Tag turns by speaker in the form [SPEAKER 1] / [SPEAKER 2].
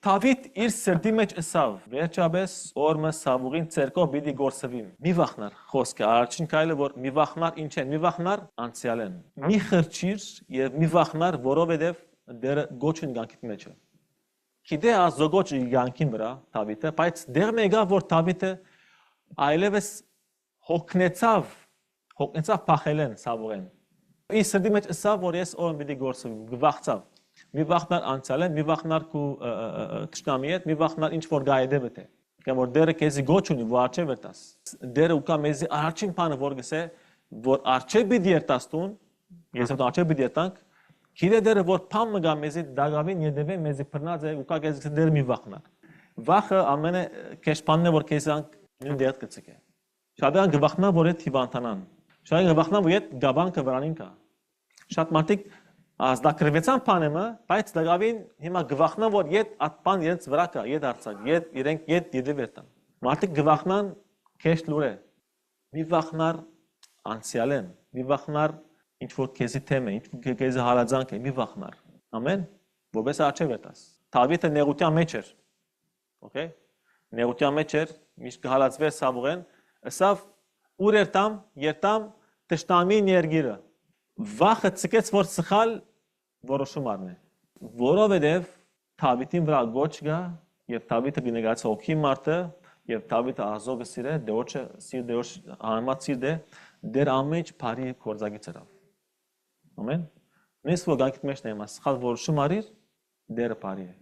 [SPEAKER 1] Դավիթ իր սրտի մեջ ըսավ. վերջապես օրը սավուղին ցերկով պիտի գործվի։ Մի վախնար խոսքը առաջին քայլը որ մի վախնար ինչ են, մի վախնար անցյալեն։ Մի խրճիր եւ մի վախնար, որովհետեւ դերը գոչուն գանքիտ մեջ է։ Գիտե ազոգոչ գանքին վրա Դավիթը, բայց դեռ մեգա որ Դավիթը այլևս հոգնեցավ փախելեն սավուղեն։ Իր սրտի մեջ ըսավ որ ես օրը պիտի գործվի, գվախցավ։ Մի վախնար անցյալեն, մի վախնար քու տշնամի հետ, մի վախնար ինչ որ գայդե բթե։ Կամ որ դերը քեզի գոչ ունի, որ արչե վերտաս։ Դերը ուկա մեզի առաջին բանը որ գսե, որ արչե պիտի երտաստուն, ես այդ արչե պիտի երտանք, գիտե դերը որ փամ մգա մեզի դագավին յետևե մեզի բռնած է, ուկա քեզի դերը մի վախնար։ Վախը ամենը քեշփանն է որ քեզանք նույն դերտ կծկե։ Շատան գվախնա որ այդ հիվանդանան։ Շատան գվախնա որ այդ գաբանքը վրանին կա։ Շատ մարդիկ ազդակրվեցան բանեմը, բայց դակավին հիմա գվախնան որ իդ ատպան իրենց վրա կա, իդ արցակ, իդ իրենք իդ յետևերտան։ Մարդիկ գվախնան քեշ լուրե։ Մի վախնար անցյալեն, մի վախնար ինչ որ քեզի թեմ է, ինչ որ քեզի հալածանք է, մի վախնար։ Ամեն, որպես աչե վերտաս։ Դավիթը նեղության մեջ էր։ Okay։ Նեղության մեջ էր, միշտ կհալածվեր սավուղեն, ըսավ ուր երտամ տշնամի ներգիրը։ Վախը ցկեց որ սխալ որոշում առնե։ Որովհետև Դավիթին վրա գոչ գա եւ Դավիթը գնացած հոգի մարդը եւ Դավիթը ազոգը սիրե, դեոչը սիր դեոչ համած սիր դե դեր ամեջ բարի կորզագից էր։ Ամեն։ Նես որ գանքիտ մեջ նայում, սխալ որոշում արիր, դերը բարի է։